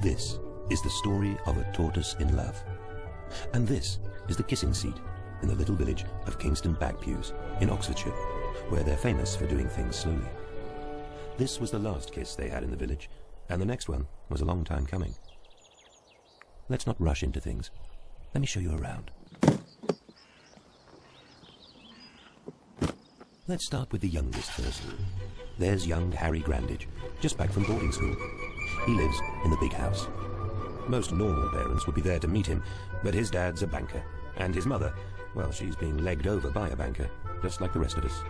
This is the story of a tortoise in love. And this is the kissing seat in the little village of Kingston Bagpews in Oxfordshire, where they're famous for doing things slowly. This was the last kiss they had in the village, and the next one was a long time coming. Let's not rush into things. Let me show you around. Let's start with the youngest first. There's young Harry Grandage, just back from boarding school. He lives in the big house. Most normal parents would be there to meet him, but his dad's a banker, and his mother, well, she's being legged over by a banker, just like the rest of us.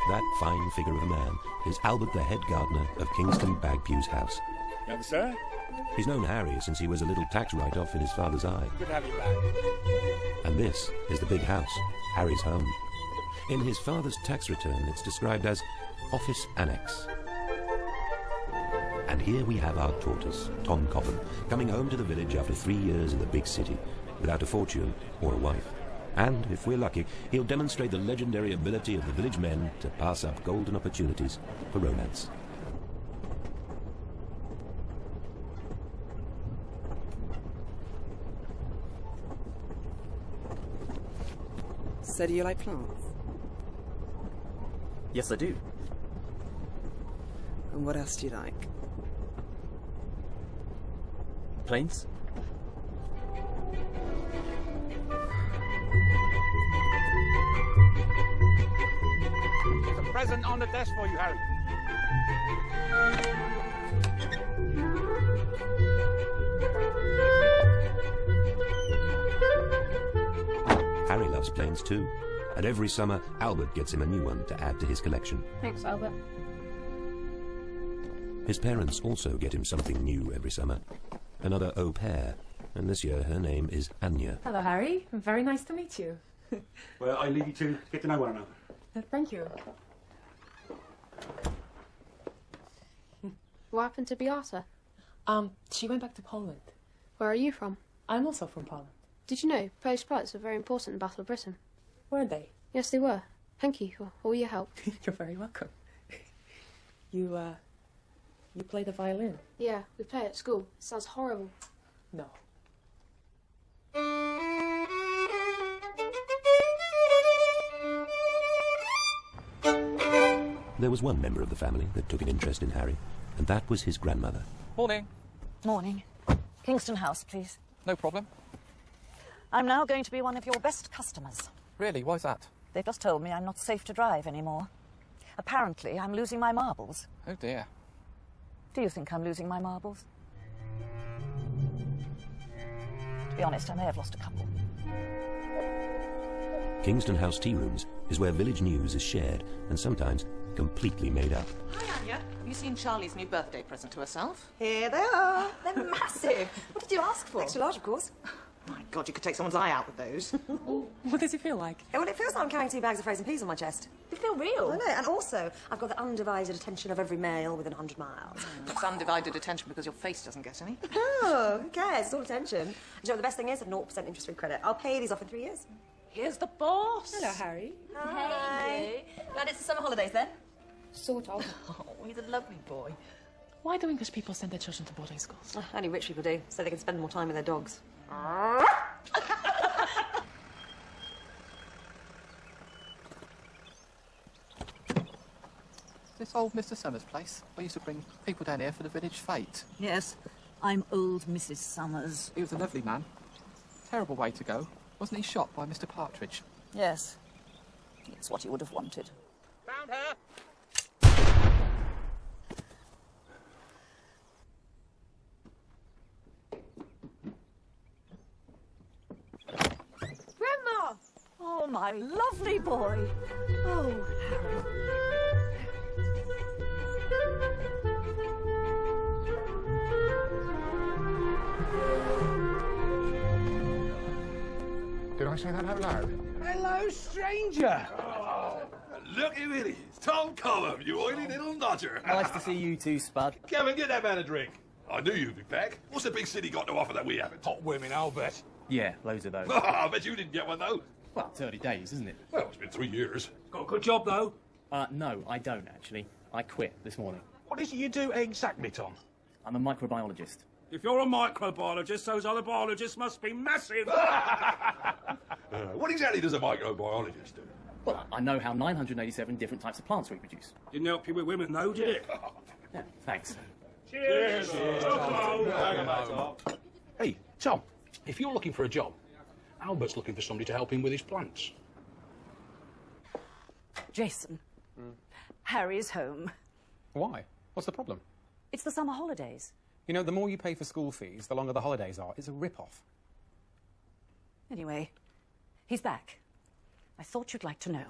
That fine figure of a man is Albert, the head gardener of Kingston Bagpews House. Young sir? He's known Harry since he was a little tax write-off in his father's eye. Good to have you back. And this is the big house, Harry's home. In his father's tax return, it's described as Office Annex. And here we have our tortoise, Tom Coppen, coming home to the village after 3 years in the big city, without a fortune or a wife. And, if we're lucky, he'll demonstrate the legendary ability of the village men to pass up golden opportunities for romance. So do you like plants? Yes, I do. And what else do you like? Planes? There's a present on the desk for you, Harry. Harry loves planes too, and every summer Albert gets him a new one to add to his collection. Thanks, Albert. His parents also get him something new every summer. Another au pair, and this year her name is Anya. Hello, Harry. Very nice to meet you. Well, I leave you to get to know one another. Thank you. What happened to Beata? She went back to Poland. Where are you from? I'm also from Poland. Did you know Polish pilots were very important in the Battle of Britain? Were they? Yes, they were. Thank you for all your help. You're very welcome. You play the violin? Yeah, we play it at school. It sounds horrible. No. There was one member of the family that took an interest in Harry, and that was his grandmother. Morning. Morning. Kingston House, please. No problem. I'm now going to be one of your best customers. Really? Why's that? They've just told me I'm not safe to drive anymore. Apparently, I'm losing my marbles. Oh dear. Do you think I'm losing my marbles? To be honest, I may have lost a couple. Kingston House tea rooms is where village news is shared and sometimes completely made up. Hi, Anya. Have you seen Charlie's new birthday present to herself? Here they are. They're massive. What did you ask for? Extra large, of course. My God, you could take someone's eye out with those. What does it feel like? Well, it feels like I'm carrying 2 bags of frozen peas on my chest. You feel real. I know, and also, I've got the undivided attention of every male within 100 miles. That's undivided attention because your face doesn't get any. Oh, who cares? It's all attention. And you know what the best thing is? A 0% interest-free credit. I'll pay these off in 3 years. Here's the boss. Hello, Harry. Hi. Glad it's the summer holidays, then? Sort of. Oh, he's a lovely boy. Why do English people send their children to boarding schools? Only rich people do, so they can spend more time with their dogs. This old Mr. Summers' place. I used to bring people down here for the village fete. Yes, I'm old Mrs. Summers. He was a lovely man. Terrible way to go. Wasn't he shot by Mr. Partridge? my lovely boy. Oh, Harry. Did I say that out loud? Hello, stranger. Look who it is. Tom Collum, you oily little nodger. Nice to see you too, Spud. Come and get that man a drink. I knew you'd be back. What's the big city got to offer that we haven't? Hot women, I'll bet. Yeah, loads of those. I bet you didn't get one, though. Well, it's early days, isn't it? Well, it's been 3 years. Got a good job, though. No, I don't, actually. I quit this morning. What is it you do exactly, Tom? I'm a microbiologist. If you're a microbiologist, those other biologists must be massive. What exactly does a microbiologist do? Well, I know how 987 different types of plants reproduce. Didn't help you with women, though, did it? Yeah, thanks. Cheers! Hey, Tom, if you're looking for a job, Albert's looking for somebody to help him with his plants. Jason, Harry is home. Why? What's the problem? It's the summer holidays. You know, the more you pay for school fees, the longer the holidays are. It's a rip-off. Anyway, he's back. I thought you'd like to know.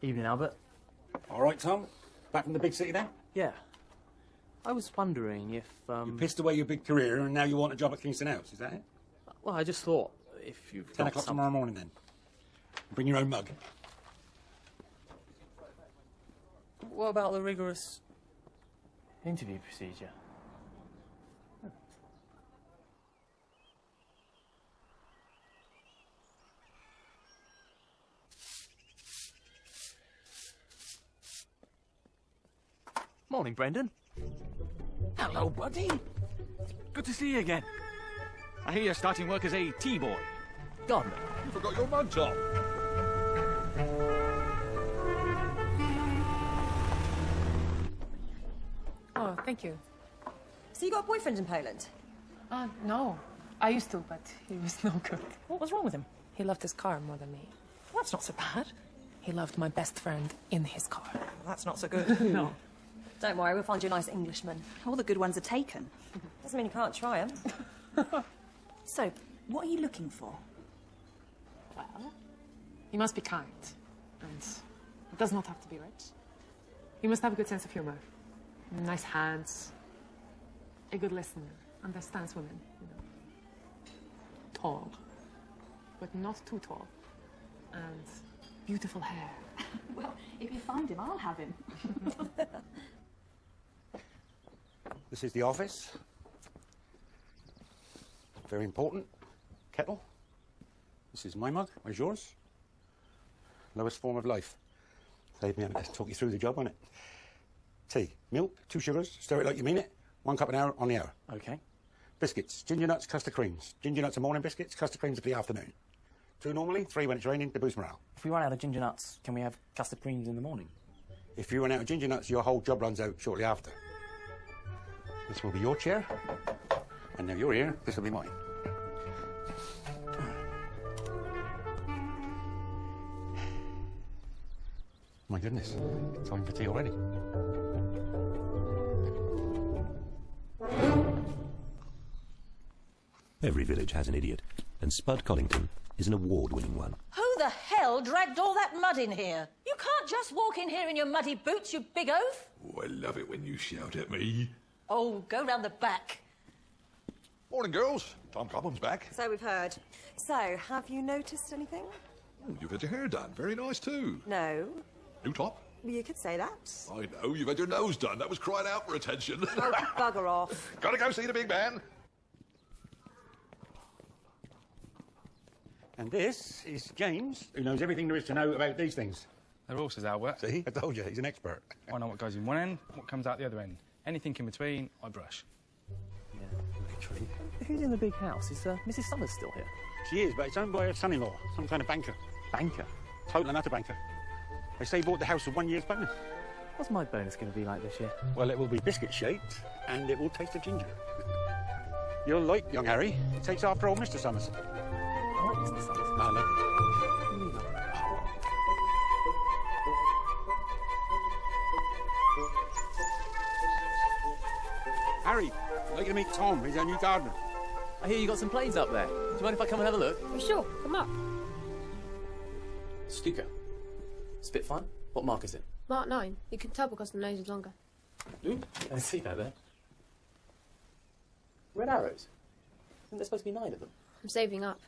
Evening, Albert. All right, Tom. Back from the big city then? Yeah. I was wondering if, You pissed away your big career and now you want a job at Kingston House, is that it? Well, I just thought if you've 10 o'clock tomorrow morning then. Bring your own mug. What about the rigorous interview procedure? Morning, Brendan. Hello, buddy. Good to see you again. I hear you're starting work as a tea boy. Gardener. You forgot your mug, Tom. Oh, thank you. So you got a boyfriend in Poland? No. I used to, but he was no good. What was wrong with him? He loved his car more than me. Well, that's not so bad. He loved my best friend in his car. Well, that's not so good. No. Don't worry, we'll find you a nice Englishman. All the good ones are taken. Doesn't mean you can't try them. So, what are you looking for? Well, he must be kind. And it does not have to be rich. He must have a good sense of humor. Nice hands. A good listener. Understands women, you know. Tall. But not too tall. And beautiful hair. Well, if you find him, I'll have him. This is the office. Very important. Kettle. This is my mug. Where's yours? Lowest form of life. Save me having to talk you through the job on it. Tea. Milk. 2 sugars. Stir it like you mean it. 1 cup an hour on the hour. Okay. Biscuits. Ginger nuts, custard creams. Ginger nuts are morning biscuits, custard creams are for the afternoon. 2 normally, 3 when it's raining to boost morale. If we run out of ginger nuts, can we have custard creams in the morning? If you run out of ginger nuts, your whole job runs out shortly after. This will be your chair. And now you're here, this will be mine. My goodness, time for tea already. Every village has an idiot, and Spud Collington is an award-winning one. Who the hell dragged all that mud in here? You can't just walk in here in your muddy boots, you big oaf. Oh, I love it when you shout at me. Oh, go round the back. Morning, girls. Tom Collum's back. So we've heard. So, have you noticed anything? Oh, you've had your hair done. Very nice, too. No. New top? You could say that. I know. You've had your nose done. That was crying out for attention. Oh, bugger off. Gotta go see the big man. And this is James, who knows everything there is to know about these things. They're horses, Albert. See? I told you, he's an expert. I know what goes in one end, what comes out the other end. Anything in between, I brush. Yeah, literally. Who's in the big house? Is Mrs. Summers still here? She is, but it's owned by her son-in-law, some kind of banker. Banker? Total and utter banker. They say he bought the house with 1 year's bonus. What's my bonus going to be like this year? Well, it will be biscuit-shaped, and it will taste of ginger. You'll like young Harry. It takes after old Mr. Summers. I like Mr. Summers. I love it. Really love it. Harry, I'd like you to meet Tom. He's our new gardener. I hear you got some planes up there. Do you mind if I come and have a look? Oh, sure, come up. Stuka. Spitfire? What mark is it? Mark 9. You can tell because the nose is longer. Ooh, I see that there. Red arrows? Isn't there supposed to be 9 of them? I'm saving up.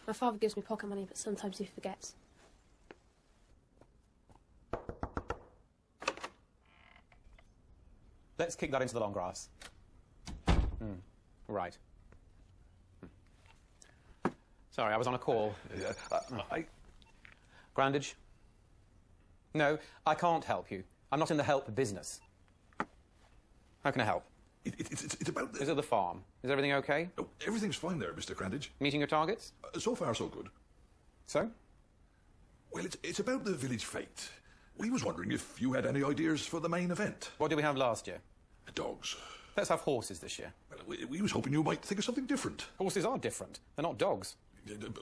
My father gives me pocket money, but sometimes he forgets. Let's kick that into the long grass. Right. Sorry, I was on a call. Grandage? No, I can't help you. I'm not in the help business. How can I help? It's about the... Is it the farm? Is everything okay? Oh, everything's fine there, Mr. Grandage. Meeting your targets? So far, so good. So? Well, it's about the village fete. We was wondering if you had any ideas for the main event. What did we have last year? Dogs. Let's have horses this year. Well, we was hoping you might think of something different. Horses are different. They're not dogs.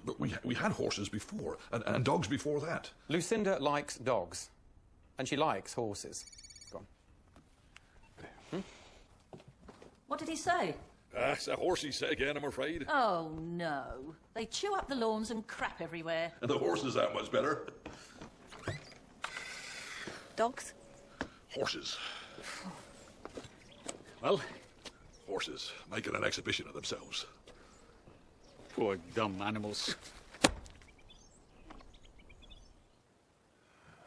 But we had horses before, and dogs before that. Lucinda likes dogs. And she likes horses. Go on. What did he say? It's a horse, he said again, I'm afraid. Oh, no. They chew up the lawns and crap everywhere. And the horses that much better. Dogs? Horses. Well, horses making an exhibition of themselves. Poor dumb animals.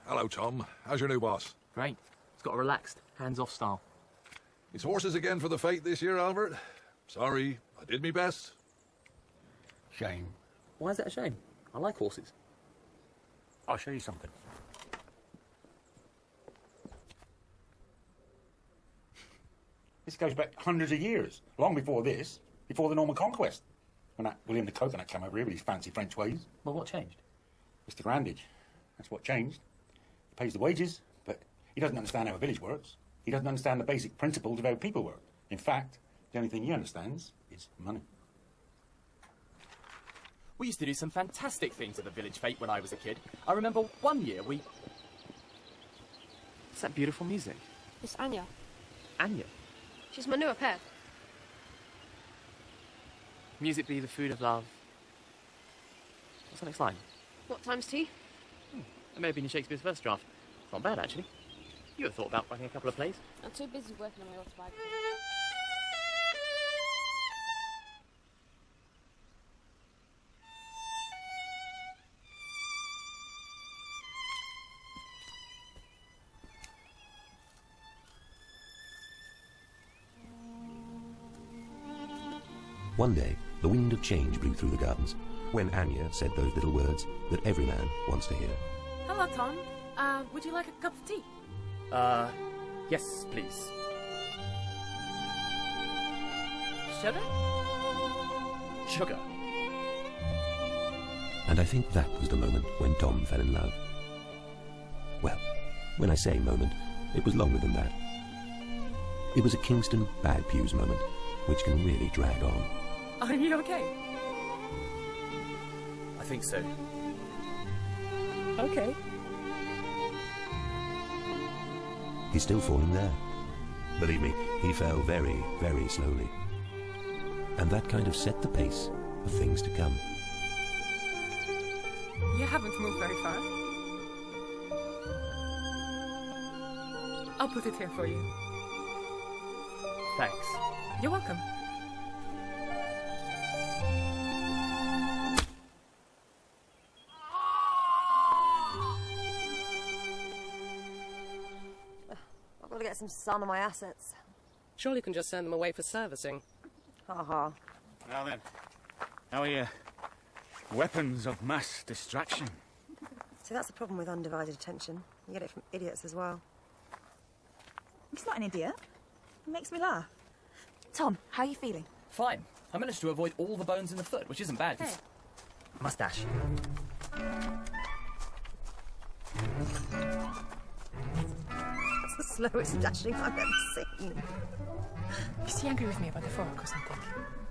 Hello, Tom. How's your new boss? Great. It's got a relaxed, hands-off style. It's horses again for the fete this year, Albert. Sorry, I did me best. Shame. Why is that a shame? I like horses. I'll show you something. This goes back hundreds of years, long before this, before the Norman Conquest, when that William the Coconut came over here with his fancy French ways. Well, what changed? Mr. Grandage. That's what changed. He pays the wages, but he doesn't understand how a village works. He doesn't understand the basic principles of how people work. In fact, the only thing he understands is money. We used to do some fantastic things at the village fete when I was a kid. I remember one year we... What's that beautiful music? It's Anya. Anya? She's my new au pair. Music be the food of love. What's the next line? What time's tea? That may have been in Shakespeare's first draft. It's not bad, actually. You ever thought about writing a couple of plays? I'm too busy working on my autobiography. One day, the wind of change blew through the gardens when Anya said those little words that every man wants to hear. Hello, Tom. Would you like a cup of tea? Yes, please. Sugar? Sugar. And I think that was the moment when Tom fell in love. Well, when I say moment, it was longer than that. It was a Kingston Bad Pews moment, which can really drag on. Are you okay? I think so. Okay. He's still falling there. Believe me, he fell very, very slowly. And that kind of set the pace for things to come. You haven't moved very far. I'll put it here for you. Thanks. You're welcome. I've got to get some sun on my assets. Surely you can just send them away for servicing. Ha. Now then, how are your weapons of mass distraction? See, that's the problem with undivided attention. You get it from idiots as well. He's not an idiot. He makes me laugh. Tom, how are you feeling? Fine. I managed to avoid all the bones in the foot, which isn't bad. Hey. Mustache. That's the slowest dashing I've ever seen. Is he angry with me about the fork or something?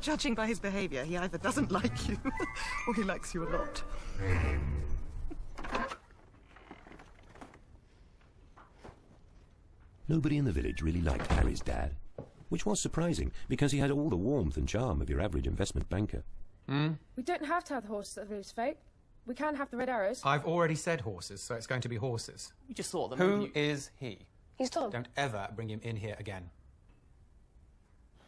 Judging by his behaviour, he either doesn't like you or he likes you a lot. Nobody in the village really liked Harry's dad. which was surprising because he had all the warmth and charm of your average investment banker. We don't have to have the horses at the village fete. We can have the red arrows. I've already said horses, so it's going to be horses. We just thought that Who is he? He's Tom. Don't ever bring him in here again.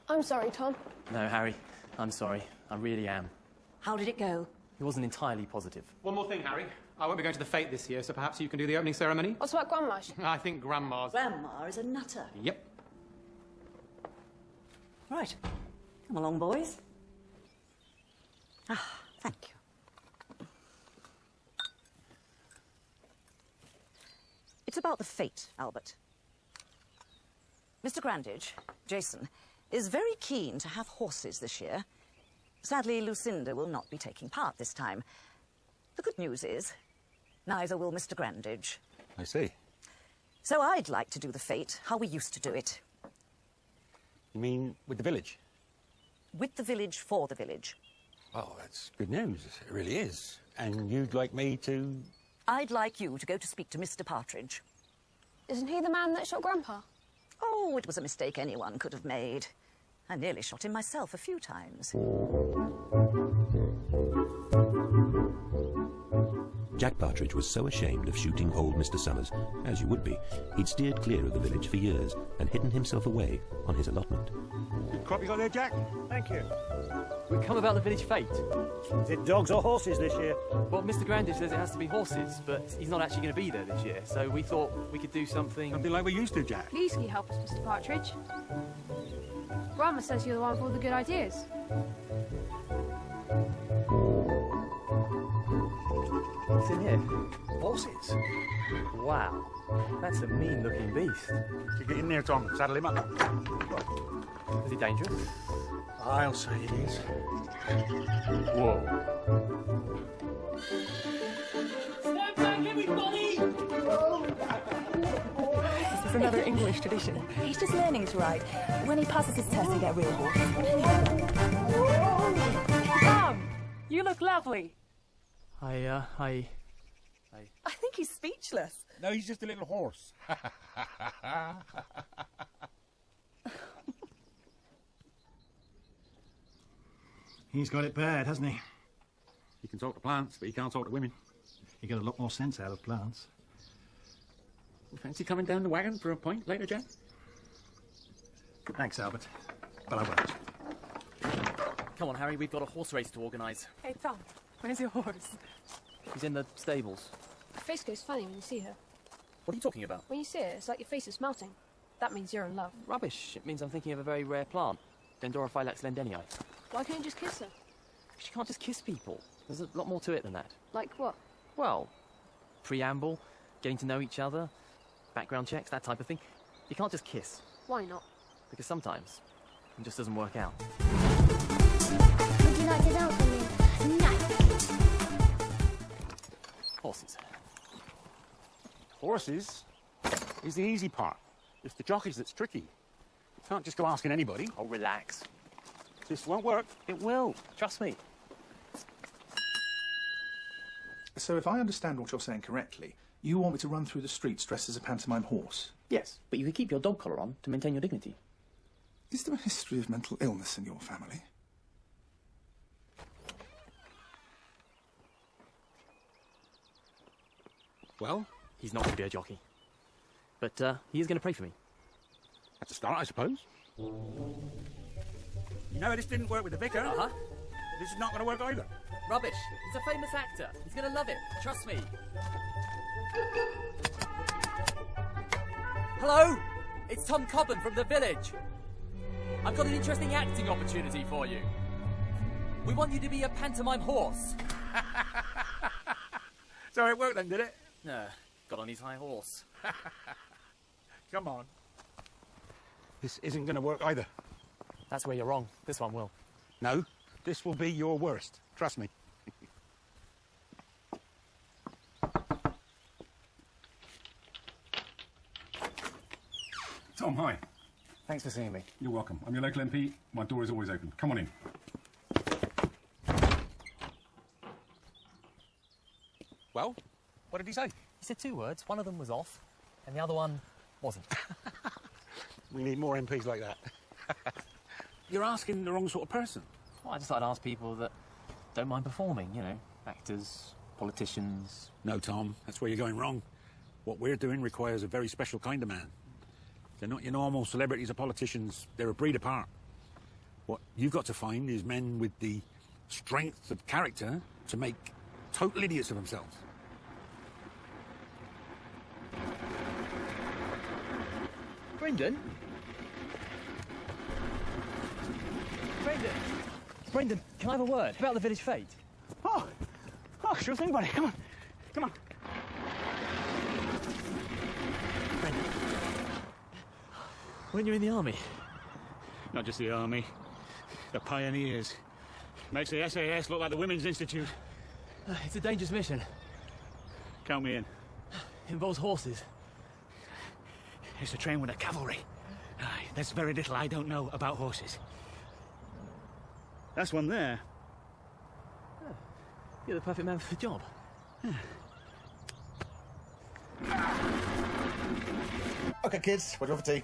I'm sorry, Tom. No, Harry, I'm sorry. I really am. How did it go? He wasn't entirely positive. One more thing, Harry. I won't be going to the fete this year, so perhaps you can do the opening ceremony? What's about Grandma's? I think Grandma's... Grandma is a nutter. Yep. Right. Come along, boys. Ah, thank you. It's about the fate, Albert. Mr. Grandage, Jason, is very keen to have horses this year. Sadly, Lucinda will not be taking part this time. The good news is, neither will Mr. Grandage. I see. So I'd like to do the fete how we used to do it. You mean with the village? With the village, for the village. Well, that's good news. It really is. And you'd like me to... I'd like you to go to speak to Mr. Partridge. Isn't he the man that shot Grandpa? Oh, it was a mistake anyone could have made. I nearly shot him myself a few times. Jack Partridge was so ashamed of shooting old Mr. Summers, as you would be, he'd steered clear of the village for years and hidden himself away on his allotment. Good crop you got there, Jack? Thank you. We come about the village fete. Is it dogs or horses this year? Well, Mr. Grandage says it has to be horses, but he's not actually going to be there this year, so we thought we could do something... Something like we used to, Jack. Please can you help us, Mr. Partridge? Grandma says you're the one with all the good ideas. What's in here? Horses? Wow. That's a mean-looking beast. You get in there, Tom. Saddle him up. Is he dangerous? I'll say it is. Whoa. Stand back, everybody! This is another English tradition. He's just learning to ride. When he passes his test, he'll get a real horse. Tom, you look lovely. I think he's speechless. No, he's just a little horse. He's got it bad, hasn't he? He can talk to plants, but he can't talk to women. He got a lot more sense out of plants. You fancy coming down the wagon for a pint later, Jack? Thanks, Albert. But I won't. Come on, Harry, we've got a horse race to organise. Hey, Tom, where's your horse? He's in the stables. Your face goes funny when you see her. What are you talking about? When you see her, it's like your face is melting. That means you're in love. Rubbish. It means I'm thinking of a very rare plant, Dendrophylax lendenii. Why can't you just kiss her? Because you can't just kiss people. There's a lot more to it than that. Like what? Well, preamble, getting to know each other, background checks, that type of thing. You can't just kiss. Why not? Because sometimes it just doesn't work out. Would you like to dance with me? Nice. Horses. Horses is the easy part. It's the jockeys that's tricky. You can't just go asking anybody. Oh, relax. This won't work. It will. Trust me. So if I understand what you're saying correctly, you want me to run through the streets dressed as a pantomime horse? Yes, but you can keep your dog collar on to maintain your dignity. Is there a history of mental illness in your family? Well, he's not going to be a jockey. But he is going to pray for me. That's a start, I suppose. You know, this didn't work with the vicar. Uh-huh. This is not going to work either. Rubbish. He's a famous actor. He's going to love it. Trust me. Hello? It's Tom Cobham from the village. I've got an interesting acting opportunity for you. We want you to be a pantomime horse. So it worked then, did it? No, got on his high horse. Come on. This isn't going to work either. That's where you're wrong. This one will. No, this will be your worst. Trust me. Tom, hi. Thanks for seeing me. You're welcome. I'm your local MP. My door is always open. Come on in. Well, what did he say? He said 2 words. One of them was off, and the other one wasn't. We need more MPs like that. You're asking the wrong sort of person. Well, I just thought I'd ask people that don't mind performing, you know, actors, politicians. No, Tom, that's where you're going wrong. What we're doing requires a very special kind of man. They're not your normal celebrities or politicians. They're a breed apart. What you've got to find is men with the strength of character to make total idiots of themselves. Brendan? Brendan, can I have a word about the village fete? Oh, sure thing, buddy. Come on. Come on. Brendan, when you're in the army? Not just the army. The pioneers. Makes the SAS look like the Women's Institute. It's a dangerous mission. Count me in. Involves horses. It's to train with the cavalry. There's very little I don't know about horses. That's one there. Oh, you're the perfect man for the job. OK, kids, what do you want for tea?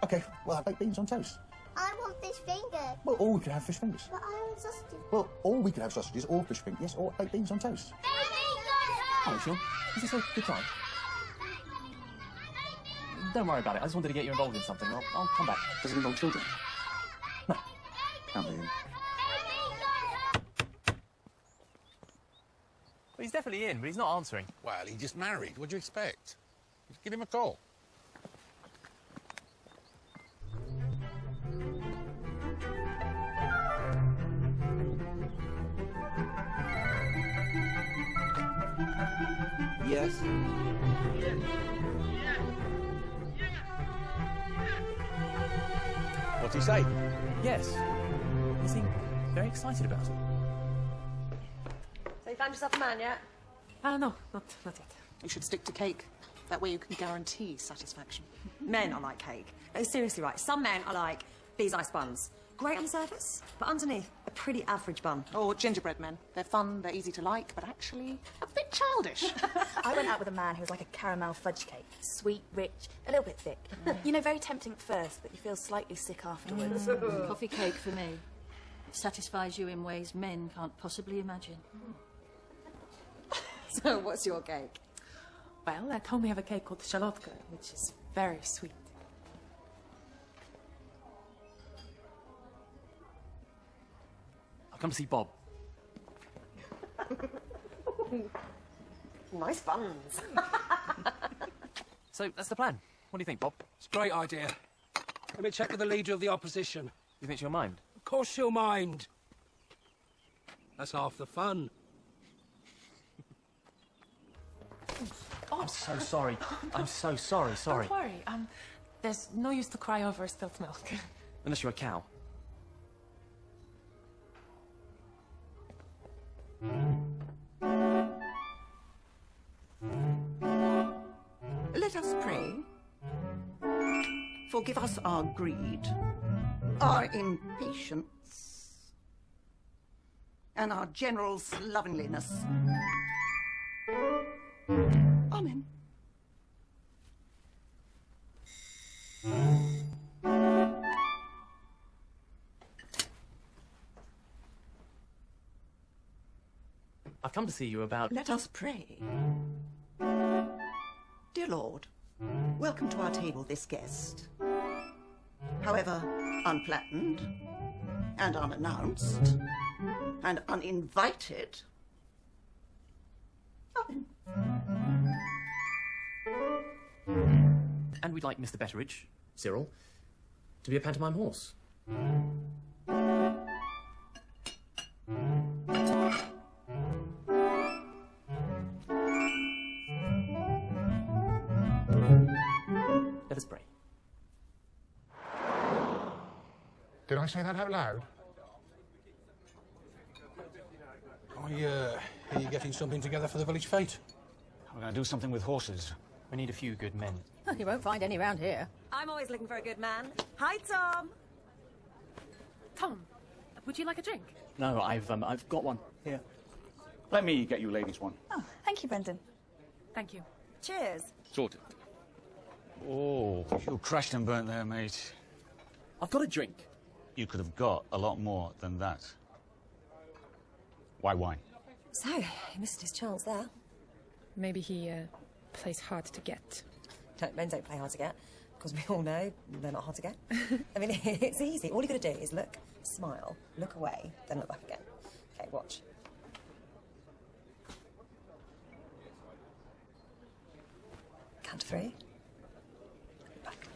OK, we'll have baked beans on toast. I want fish fingers. Well, or we could have fish fingers. But I want sausages. Well, or we could have sausages, or fish fingers, yes, or baked beans on toast. Oh, sure. Is this a good time? Don't worry about it. I just wanted to get you involved in something. I'll come back. Does it involve children? No. Count me in. Well, he's definitely in, but he's not answering. Well, he just married. What do you expect? Just give him a call. Yes. What'd he say? Yes. He seemed very excited about it. So you found yourself a man yet? No, not yet. You should stick to cake. That way you can guarantee satisfaction. Men are like cake. No, seriously, right. Some men are like these ice buns. Great on the surface, but underneath, a pretty average bun. Or gingerbread men. They're fun, they're easy to like, but actually a bit childish. I went out with a man who was like a caramel fudge cake. Sweet, rich, a little bit thick. You know, very tempting at first, but you feel slightly sick afterwards. Coffee cake for me. It satisfies you in ways men can't possibly imagine. So what's your cake? Well, at home we have a cake called shalotka, which is very sweet. I'll come to see Bob. Nice buns. So, that's the plan. What do you think, Bob? It's a great idea. Let me check with the leader of the opposition. You think she'll mind? Of course she'll mind. That's half the fun. Oh, I'm so sorry. I'm so sorry. Don't worry. There's no use to cry over spilt milk. Unless you're a cow. Let us pray. Forgive us our greed, our impatience, and our general slovenliness. Amen. I've come to see you about... Let us pray. Dear Lord, welcome to our table this guest. However, unflattened, and unannounced, and uninvited. Amen. And we'd like Mr. Betteridge, Cyril, to be a pantomime horse. Let us pray. Did I say that out loud? I hear you're getting something together for the village fete. We're going to do something with horses. We need a few good men. You won't find any around here. I'm always looking for a good man. Hi, Tom. Tom, would you like a drink? No, I've got one. Here. Let me get you ladies one. Oh, thank you, Brendan. Thank you. Cheers. Sorted. Oh, you crashed and burnt there, mate. I've got a drink. You could have got a lot more than that. Why wine? So, he missed his chance there. Maybe he plays hard to get. No, men don't play hard to get, because we all know they're not hard to get. I mean, it's easy. All you got to do is look, smile, look away, then look back again. Okay, watch. Count to 3. Back.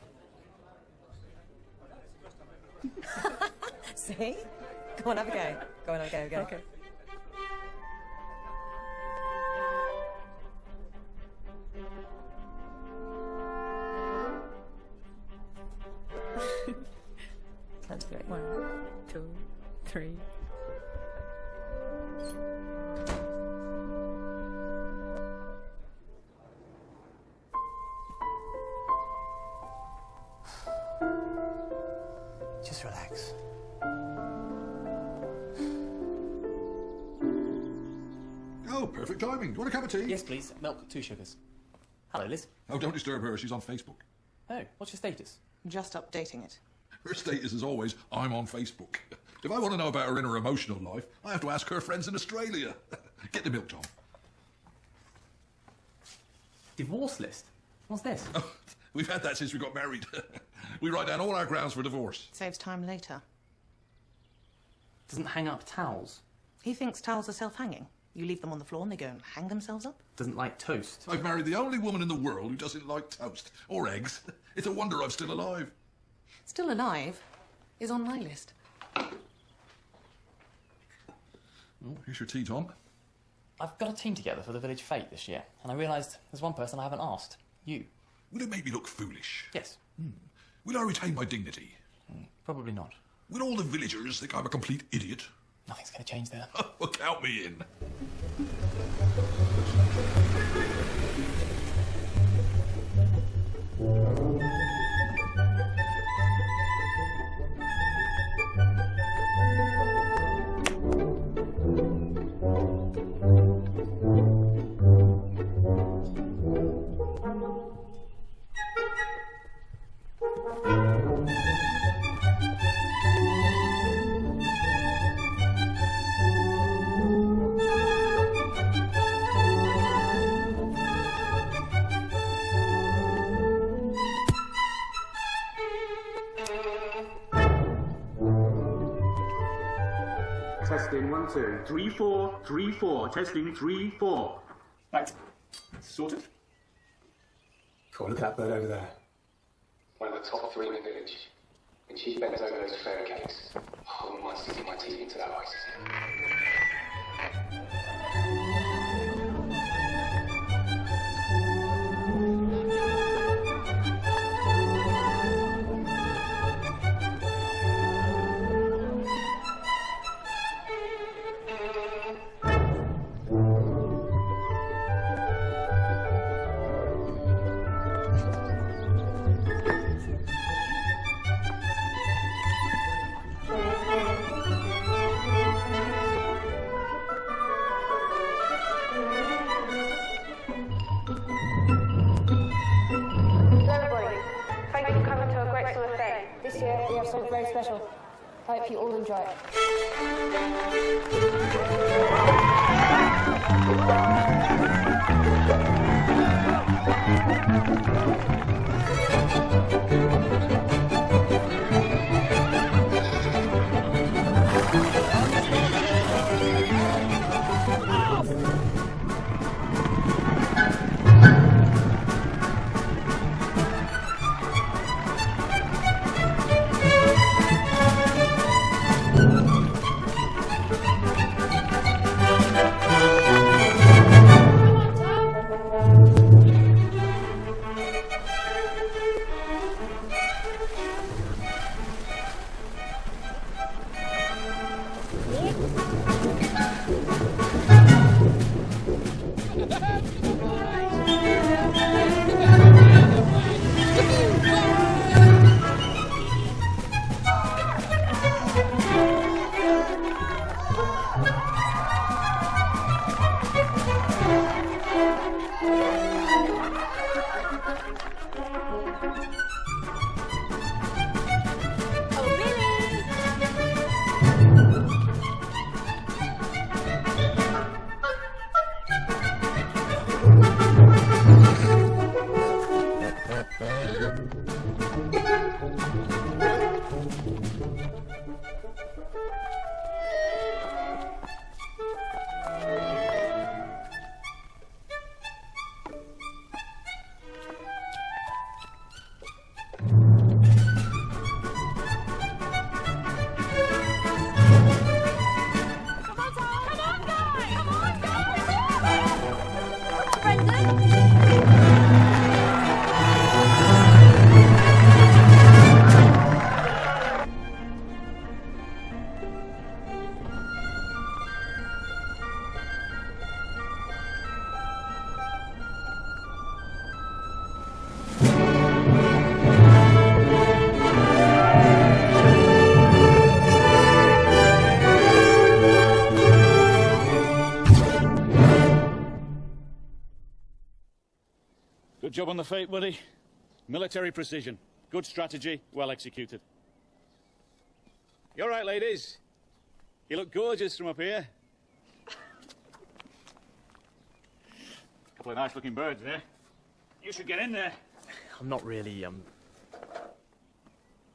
See? Go on, have a go. Go on, have a go, go. Okay. Count to 3. 1, 2, 3. Just relax. Oh, perfect timing. Do you want a cup of tea? Yes, please. Milk, 2 sugars. Hello, Liz. Oh, don't disturb her. She's on Facebook. Oh, what's your status? Just updating it. Her status is always, I'm on Facebook. If I want to know about her inner emotional life, I have to ask her friends in Australia. Get the milk, Tom. Divorce list? What's this? Oh, we've had that since we got married. We write down all our grounds for divorce. Saves time later. Doesn't hang up towels. He thinks towels are self-hanging. You leave them on the floor and they go and hang themselves up. Doesn't like toast. I've married the only woman in the world who doesn't like toast or eggs. It's a wonder I'm still alive. Still alive is on my list. Here's your tea, Tom. I've got a team together for the village fete this year, and I realised there's one person I haven't asked. You. Will it make me look foolish? Yes. Will I retain my dignity? Probably not. Will all the villagers think I'm a complete idiot? Nothing's going to change there. Well, count me in. Testing 1, 2, 3, 4, 3, 4. Testing 3, 4. Right. Sorted? Cool, look at that bird over there. One of the top 3 in the village. When she bends over those fairy cakes, I wouldn't mind sticking my teeth into that ice. Very special. I hope you all enjoy it. Good job on the fate, buddy. Military precision. Good strategy, well executed. You all right, ladies? You look gorgeous from up here. Couple of nice-looking birds there. You should get in there. I'm not really,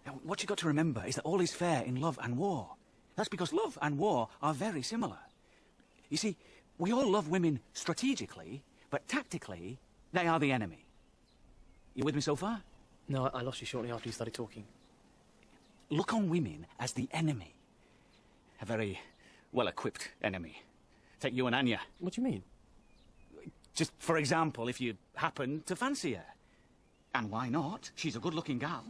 Now, what you got to remember is that all is fair in love and war. That's because love and war are very similar. You see, we all love women strategically, but tactically, they are the enemy. You with me so far? No, I lost you shortly after you started talking. Look on women as the enemy. A very well-equipped enemy. Take you and Anya. What do you mean? Just, for example, if you happen to fancy her. And why not? She's a good-looking gal.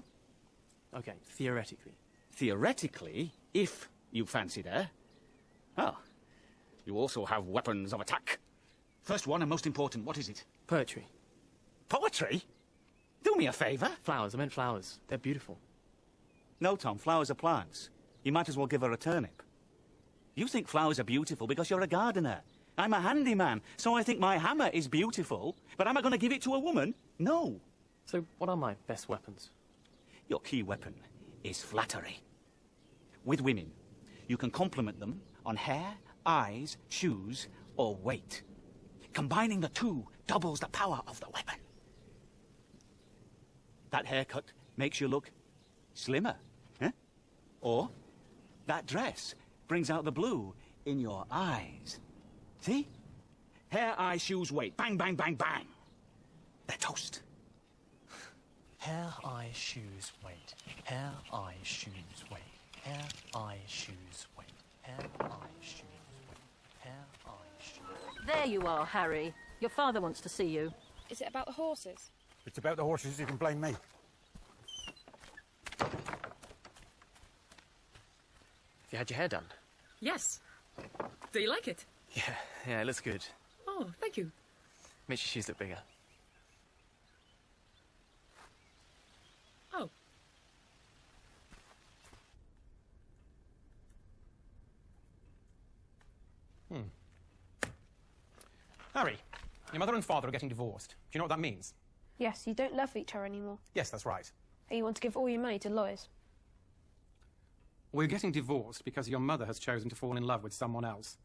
Okay, theoretically. Theoretically, if you fancied her, well, you also have weapons of attack. First one and most important, what is it? Poetry. Poetry? Do me a favour. Flowers, I meant flowers. They're beautiful. No, Tom, flowers are plants. You might as well give her a turnip. You think flowers are beautiful because you're a gardener. I'm a handyman, so I think my hammer is beautiful, but am I going to give it to a woman? No. So what are my best weapons? Your key weapon is flattery. With women, you can compliment them on hair, eyes, shoes, or weight. Combining the two doubles the power of the weapon. That haircut makes you look slimmer, eh? Or that dress brings out the blue in your eyes. See? Hair, eyes, shoes, weight. Bang, bang, bang, bang. They're toast. Hair, eyes, shoes, weight. Hair, eyes, shoes, weight. Hair, eyes, shoes, weight. Hair, eyes, shoes, weight. Hair, eyes, shoes. There you are, Harry. Your father wants to see you. Is it about the horses? If it's about the horses, you can blame me. Have you had your hair done? Yes. Do you like it? Yeah, it looks good. Oh, thank you. Makes your shoes look bigger. Oh. Harry, your mother and father are getting divorced. Do you know what that means? Yes, you don't love each other anymore. Yes, that's right. And you want to give all your money to lawyers. We're getting divorced because your mother has chosen to fall in love with someone else.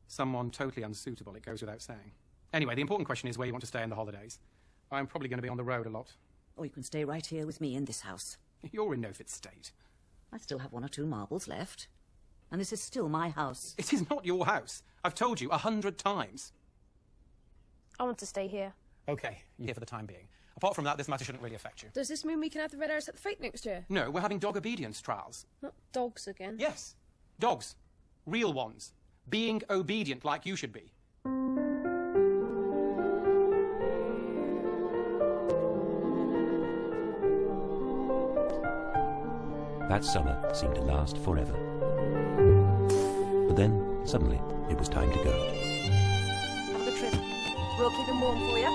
Someone totally unsuitable, it goes without saying. Anyway, the important question is where you want to stay in the holidays. I'm probably going to be on the road a lot. Or you can stay right here with me in this house. You're in no fit state. I still have 1 or 2 marbles left. And this is still my house. It is not your house. I've told you 100 times. I want to stay here. OK, you're here for the time being. Apart from that, this matter shouldn't really affect you. Does this mean we can have the red arrows at the fight next year? No, we're having dog obedience trials. Not dogs again. Yes, dogs. Real ones. Being obedient like you should be. That summer seemed to last forever. But then, suddenly, it was time to go. Have a good trip. We'll keep him warm for you.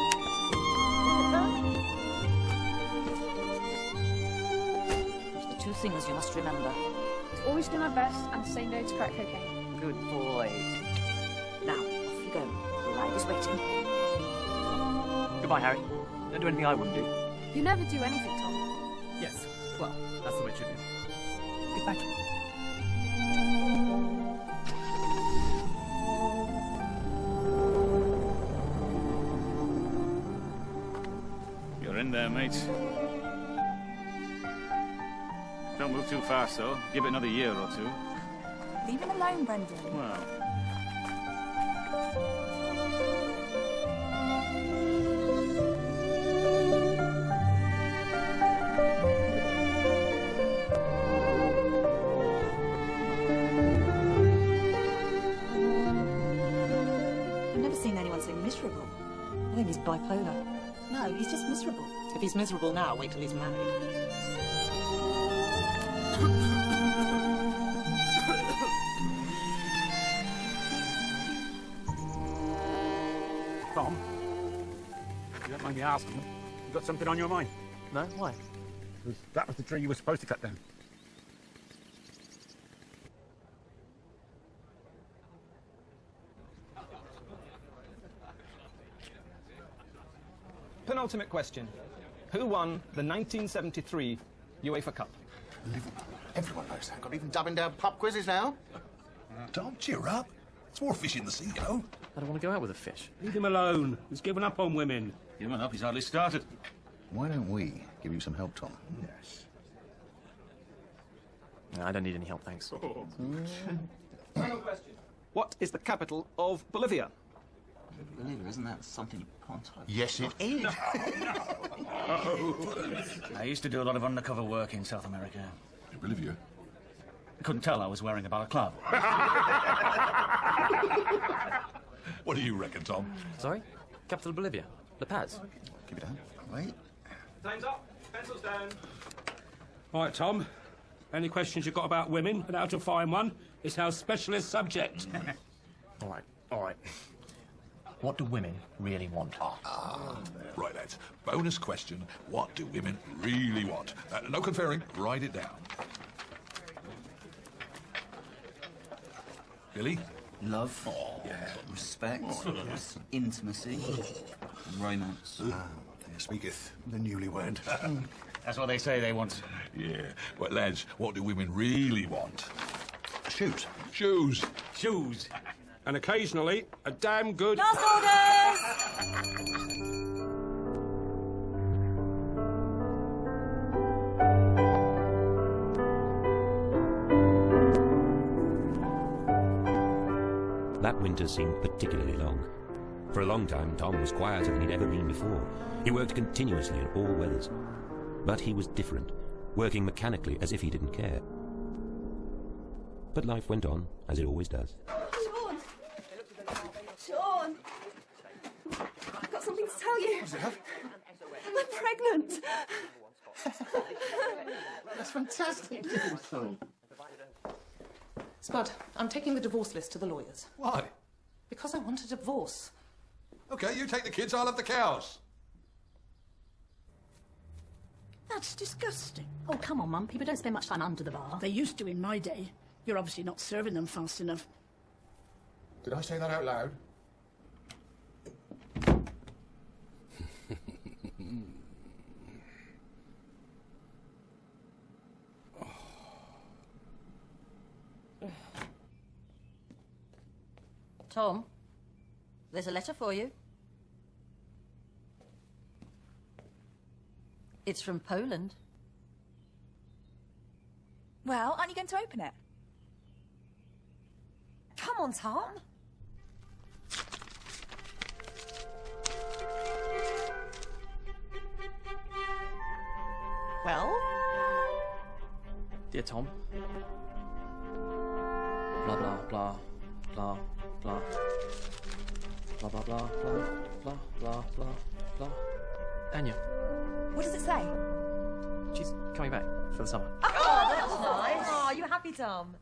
There's the 2 things you must remember. To always do my best and say no to crack cocaine. Good boy. Now, off you go. The ride is waiting. Goodbye, Harry. Don't do anything I wouldn't do. You never do anything, Tom. Yes. Well, that's the way it should be. Goodbye. You're in there, mate. Don't move too fast, though. Give it another year or two. Leave him alone, Brendan. Well... I've never seen anyone so miserable. I think he's bipolar. No, he's just miserable. If he's miserable now, wait till he's married. Tom, you don't mind me asking, you got something on your mind? No? Why? Because that was the tree you were supposed to cut down. Penultimate question. Who won the 1973 UEFA Cup? Everyone knows that. Got even dubbing down pub quizzes now. Tom, cheer up. It's more fish in the sea, you know. I don't want to go out with a fish. Leave him alone. He's given up on women. Given up? He's hardly started. Why don't we give you some help, Tom? Yes. No, I don't need any help, thanks. Final question. What is the capital of Bolivia? Bolivia, isn't that something you can't type? Yes, it is. I used to do a lot of undercover work in South America. In Bolivia? Couldn't tell I was wearing a balaclava. What do you reckon, Tom? Sorry? Capital of Bolivia? La Paz? Keep it down. Wait. Time's up. Pencils down. All right, Tom. Any questions you've got about women and how to find one is our specialist subject. All right, all right. What do women really want? Right, lads. Bonus question. What do women really want? No conferring. Write it down. Billy? Love, respect, intimacy, romance. There speaketh the newlywed. That's what they say they want. Yeah. Well, lads, what do women really want? Shoes. Shoes. Shoes. And occasionally, a damn good... Last orders! That winter seemed particularly long. For a long time, Tom was quieter than he'd ever been before. He worked continuously in all weathers. But he was different, working mechanically as if he didn't care. But life went on, as it always does. Sean! I've got something to tell you. I'm pregnant. That's fantastic. Spud, I'm taking the divorce list to the lawyers. Why? Because I want a divorce. OK, you take the kids, I'll have the cows. That's disgusting. Oh, come on, Mum. People don't spend much time under the bar. They used to in my day. You're obviously not serving them fast enough. Did I say that out loud? Tom, there's a letter for you. It's from Poland. Well, aren't you going to open it? Come on, Tom. Well? Dear Tom. Blah, blah, blah, blah, blah. Blah, blah, blah, blah, blah, blah, blah, blah. Anya. What does it say? She's coming back for the summer. Oh, that's nice. Oh, you happy, Tom?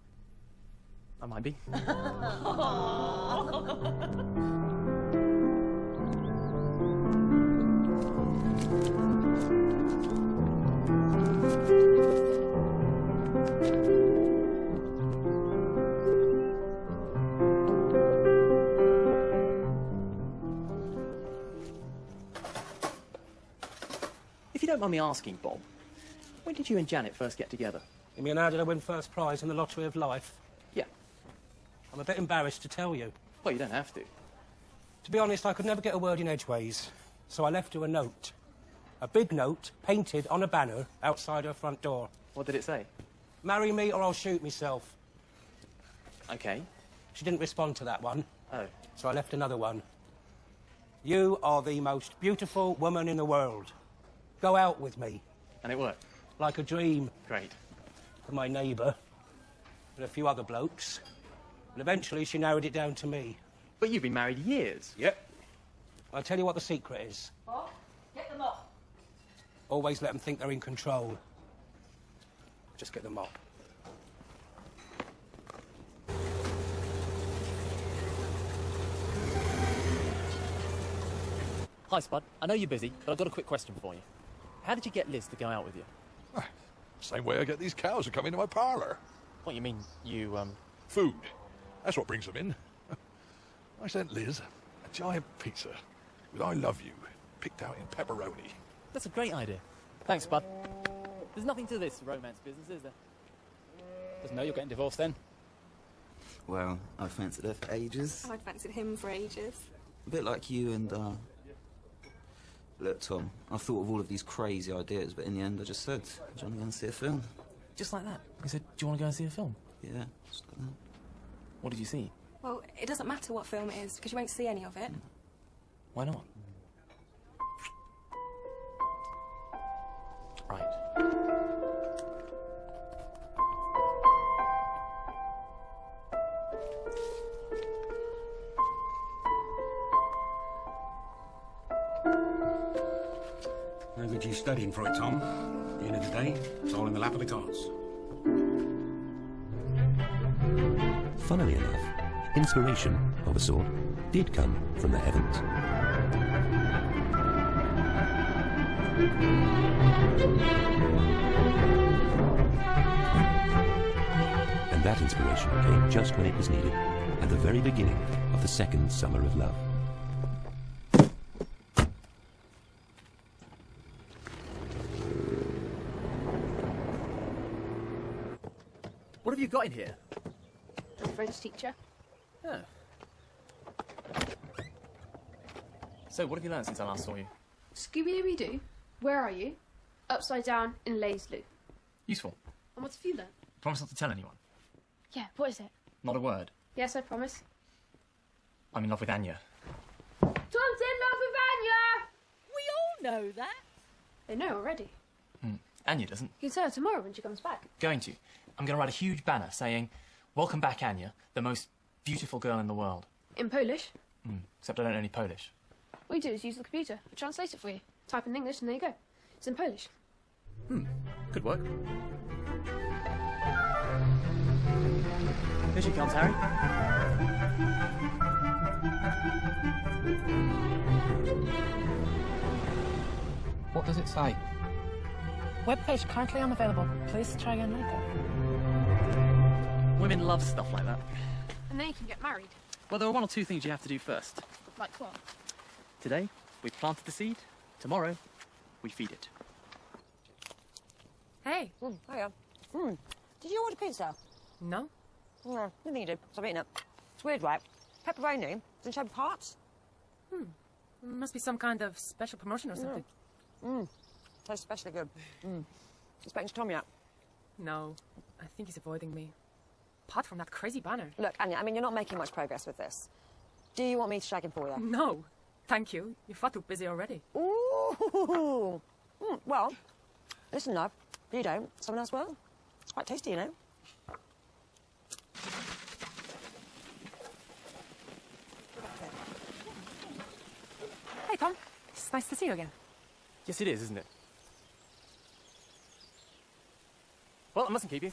I might be. If you don't mind me asking, Bob, when did you and Janet first get together? You mean how did I win first prize in the lottery of life? Yeah. I'm a bit embarrassed to tell you. Well, you don't have to. To be honest, I could never get a word in edgeways, so I left her a note. A big note, painted on a banner outside her front door. What did it say? Marry me or I'll shoot myself. Okay. She didn't respond to that one. Oh. So I left another one. You are the most beautiful woman in the world. Go out with me. And it worked? Like a dream. Great. For my neighbour and a few other blokes. And eventually she narrowed it down to me. But you've been married years. Yep. I'll tell you what the secret is. Bob, get them off. Always let them think they're in control. Just get them off. Hi, Spud. I know you're busy, but I've got a quick question for you. How did you get Liz to go out with you? Same way I get these cows to come into my parlour. What, you mean you, Food. That's what brings them in. I sent Liz a giant pizza with I love you picked out in pepperoni. That's a great idea. Thanks, Spud. There's nothing to this romance business, is there? Doesn't know you're getting divorced then. Well, I fancied her for ages. I'd fancied him for ages. A bit like you and, Look, Tom, I thought of all of these crazy ideas, but in the end I just said, do you want to go and see a film? Just like that? You said, do you want to go and see a film? Yeah, just like that. What did you see? Well, it doesn't matter what film it is, because you won't see any of it. Why not? Right. No good you studying for it, Tom. At the end of the day, it's all in the lap of the gods. Funnily enough, inspiration of a sort did come from the heavens. And that inspiration came just when it was needed, at the very beginning of the second summer of love. What have you got in here? A French teacher. Oh. So, what have you learned since I last saw you? Scooby-Dooby-Doo. Where are you? Upside down in Lazloo. Useful. And what have you learned? Promise not to tell anyone. Yeah, what is it? Not a word. Yes, I promise. I'm in love with Anya. Tom's in love with Anya! We all know that. They know already. Anya doesn't. You can tell her tomorrow when she comes back. Going to. I'm going to write a huge banner saying, "Welcome back, Anya, the most beautiful girl in the world." In Polish. Except I don't know any Polish. What you do is use the computer. I'll translate it for you. Type in English and there you go. It's in Polish. Could work. Here she comes, Harry. What does it say? Webpage currently unavailable. Please try again later. Women love stuff like that. And then you can get married. Well, there are one or two things you have to do first. Like what? Today, we planted the seed. Tomorrow, we feed it. Hey. Hiya. Did you order pizza? No. No, didn't think you did. So I've eaten it. It's weird, right? Pepperoni, doesn't show parts. Must be some kind of special promotion or something. Tastes especially good. Expecting Tom yet? No, I think he's avoiding me. Apart from that crazy banner. Look, Anya, I mean, you're not making much progress with this. Do you want me to shag him for you? No, thank you. You're far too busy already. Ooh. Well, listen, love. You don't. Someone else will. It's quite tasty, you know. Hey, Tom. It's nice to see you again. Yes, it is, isn't it? Well, I mustn't keep you.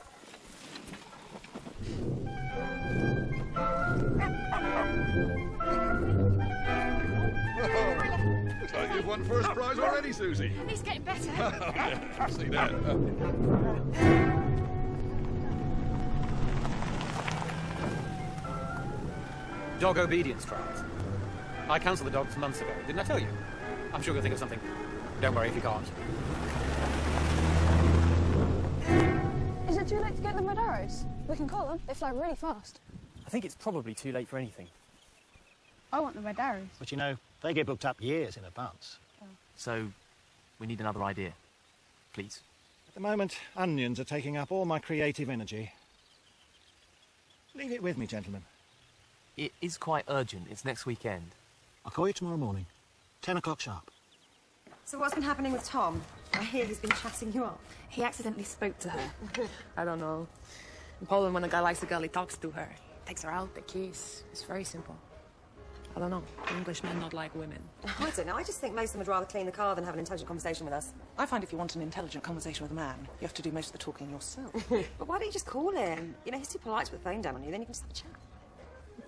Looks like you've won first prize already, Susie. He's getting better. Yeah, see that. Dog obedience trials. I counselled the dogs months ago. Didn't I tell you? I'm sure you'll think of something. Don't worry if you can't. Is it too late to get them red arrows? We can call them. They fly really fast. I think it's probably too late for anything. I want the red arrows. But you know, they get booked up years in advance. So, we need another idea. Please. At the moment, onions are taking up all my creative energy. Leave it with me, gentlemen. It is quite urgent. It's next weekend. I'll call you tomorrow morning. 10 o'clock sharp. So what's been happening with Tom? I hear he's been chatting you up. He accidentally spoke to her. I don't know. In Poland, when a guy likes a girl, he talks to her. Takes her out, they kiss. It's very simple. I don't know. Englishmen not like women. I don't know. I just think most of them would rather clean the car than have an intelligent conversation with us. I find if you want an intelligent conversation with a man, you have to do most of the talking yourself. But why don't you just call him? You know, he's too polite to put the phone down on you, then you can just have a chat.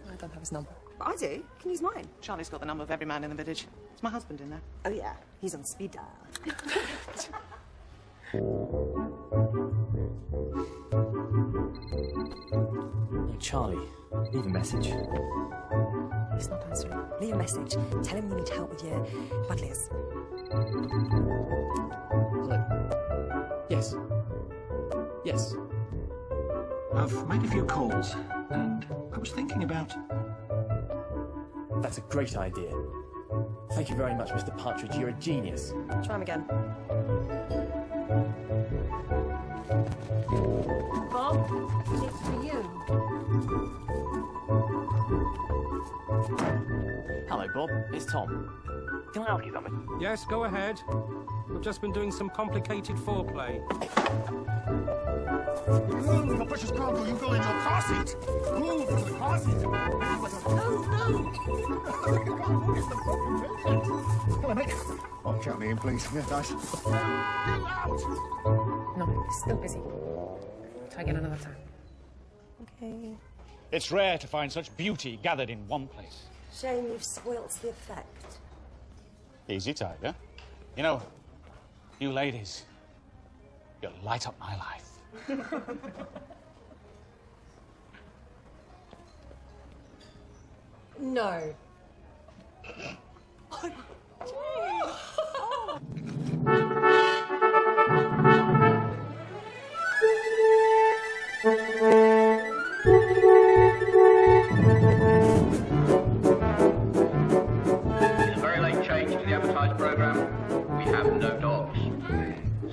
I don't have his number. But I do. You can use mine. Charlie's got the number of every man in the village. It's my husband in there. Oh, yeah. He's on speed dial. Oh, Charlie, leave a message. He's not answering. Leave a message. Tell him you need help with your buddleirs. Hello. Yes. Yes. I've made a few calls, and I was thinking about... That's a great idea. Thank you very much, Mr. Partridge. You're a genius. Try him again. Bob, it's for you. Hello, Bob. It's Tom. Can I ask you something? Yes, go ahead. We've just been doing some complicated foreplay. Move, the precious cargo, you go in your car seat. Move into the car seat. No. Hello, mate. Oh, count me in, please. Yeah, nice. No, he's still busy. Try again another time. Okay. It's rare to find such beauty gathered in one place. Shame you've spoilt the effect. Easy, Tiger. You know, you ladies, you light up my life. No. In a very late change to the advertised programme, we have no dogs.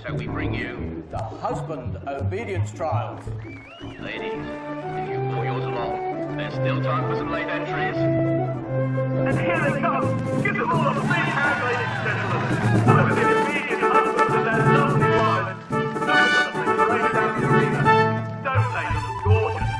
So we bring you the husband obedience trials. ladies. If you brought yours along, there's still time for some late entries. And here they come. Give them all a big hand, ladies and gentlemen. I'm the obedient husband of that lovely violet. Look at them as they parade down the arena. Don't they look gorgeous?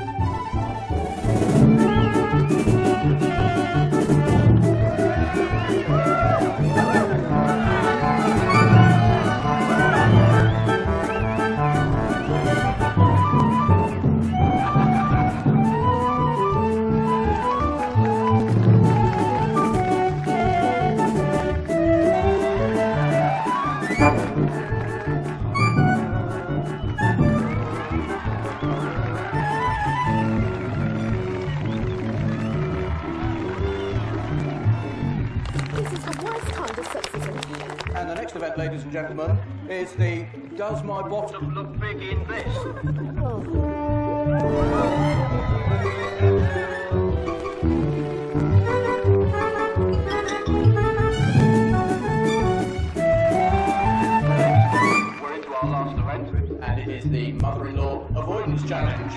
This is the worst kind of sexism. And the next event, ladies and gentlemen, is the Does My Bottom Look Big in This? We're into our last event, and it is the Mother-in-Law Avoidance Challenge.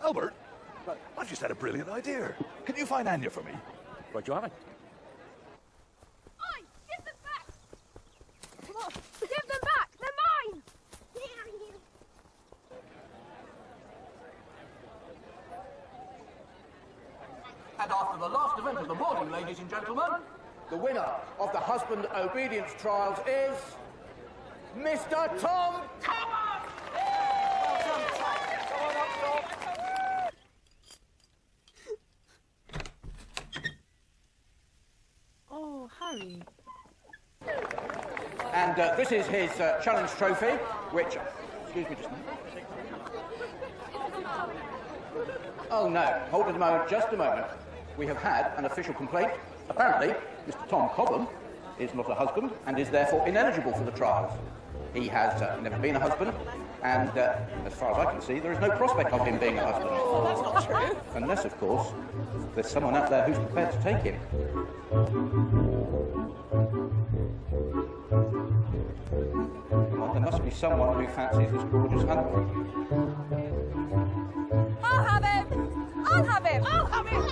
Albert, I've just had a brilliant idea. Can you find Anya for me? Right, you haven't. Oi! Give them back! Come on! Give them back! They're mine! And after the last event of the morning, ladies and gentlemen, the winner of the husband obedience trials is Mr. Tom Thomas! Oh, Harry. And this This is his challenge trophy, which... Excuse me just a minute. Oh, no. Hold it a moment, just a moment. We have had an official complaint. Apparently, Mr. Tom Cobham is not a husband and is therefore ineligible for the trials. He has never been a husband, and as far as I can see, there is no prospect of him being a husband. Oh, that's not true. Unless, of course, there's someone out there who's prepared to take him. Well, there must be someone who fancies this gorgeous hunter. I'll have him! I'll have him! I'll have him!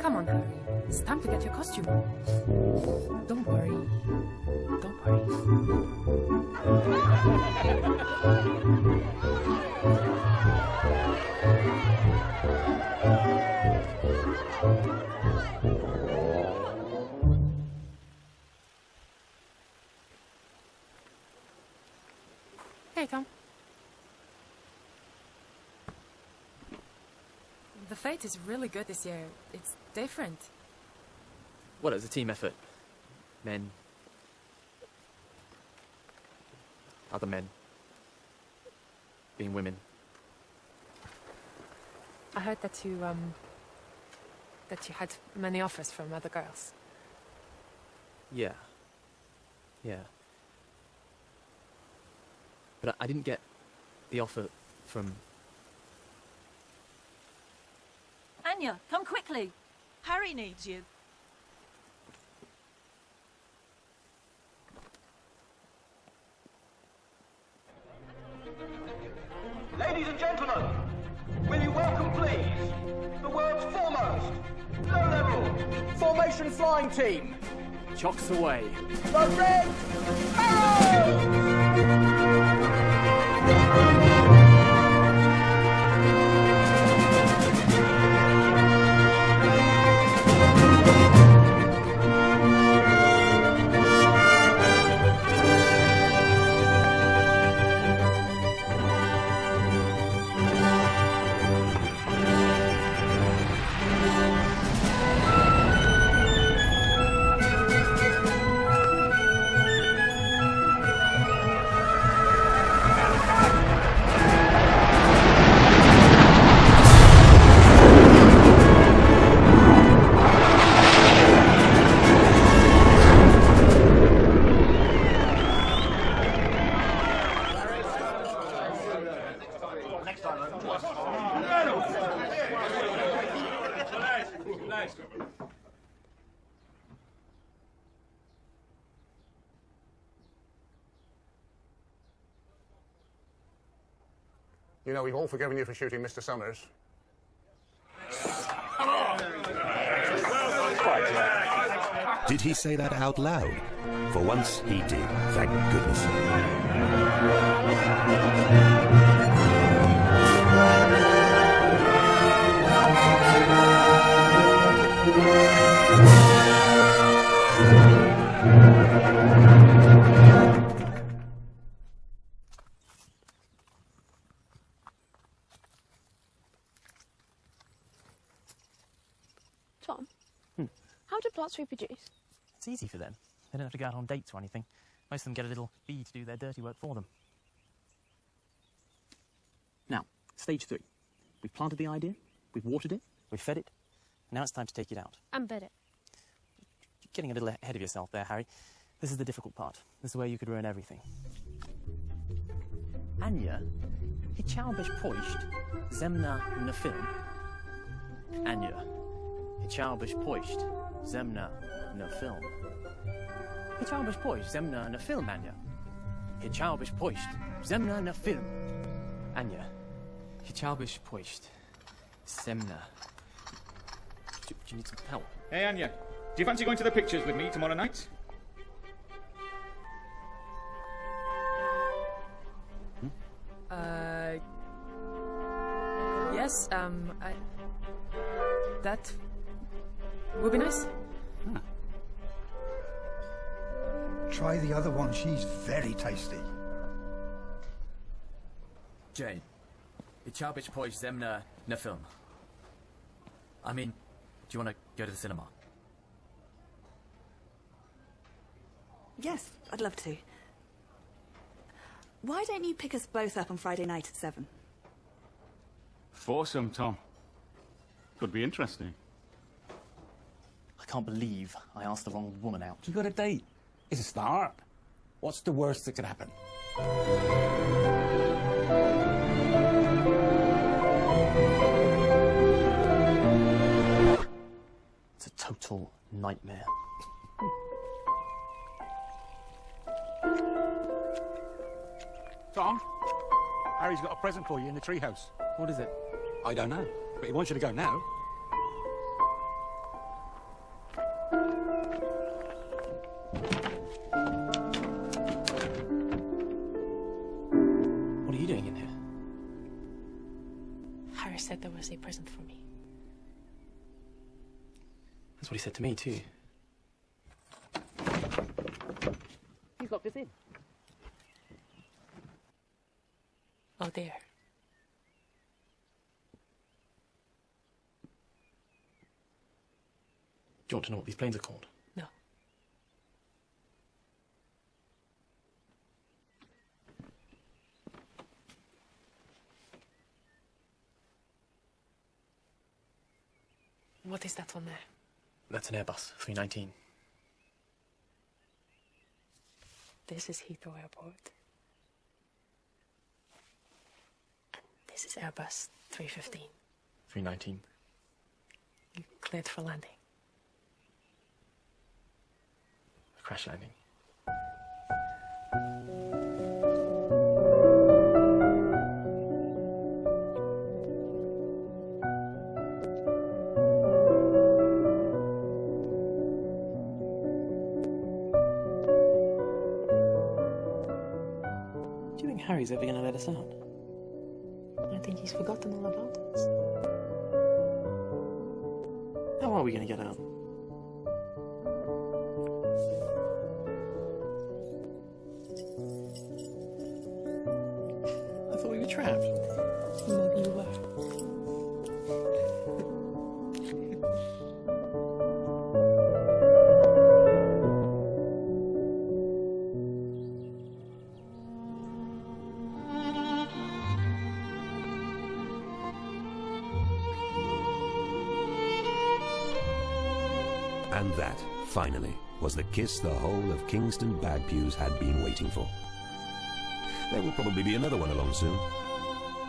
Come on, Harry. It's time to get your costume. Don't worry. Don't worry. Hey, Tom. The fete is really good this year. It's different. Well, it was a team effort. Men. Other men. Being women. I heard that you had many offers from other girls. Yeah. Yeah. But I didn't get the offer from... Anya, come quickly. Harry needs you. Ladies and gentlemen, will you welcome, please, the world's foremost, low-level, formation flying team, Chocks away. the Red Arrows! You know, we've all forgiven you for shooting Mr. Summers. Did he say that out loud? For once, he did, thank goodness. Tom, how do plots reproduce? It's easy for them. They don't have to go out on dates or anything. Most of them get a little bee to do their dirty work for them. Now, stage 3. We've planted the idea, we've watered it, we've fed it, now it's time to take it out. And bed it. You're getting a little ahead of yourself there, Harry. This is the difficult part. This is where you could ruin everything. Anya, chciałbyś pójść ze mną na film? Anya, chciałbyś pójść ze mną na film? Chciałbyś pójść ze mną na film, Ania? Chciałbyś pójść ze mną na film? Ania, chciałbyś pójść ze mną? Do you need some help? Hey, Anya, do you fancy going to the pictures with me tomorrow night? Yes, that would be nice. Try the other one, she's very tasty. Jane, chciałbyś pójść ze mną na film? I mean, do you want to go to the cinema? Yes, I'd love to. Why don't you pick us both up on Friday night at 7? Foursome, Tom. Could be interesting. I can't believe I asked the wrong woman out. You got a date. It's a start. What's the worst that could happen? It's a total nightmare. Tom, Harry's got a present for you in the treehouse. What is it? I don't know, but he wants you to go now. What are you doing in here? Harry said there was a present for me. That's what he said to me, too. He's locked us in. Oh dear. Do you want to know what these planes are called? No. What is that on there? That's an Airbus 319. This is Heathrow Airport. This is Airbus 315. 319. Cleared for landing. A crash landing. Do you think Harry's ever going to let us out? I think he's forgotten all about us. How are we going to get out? I thought we were trapped. Maybe you were. And that, finally, was the kiss the whole of Kingston Bagpuws had been waiting for. There will probably be another one along soon.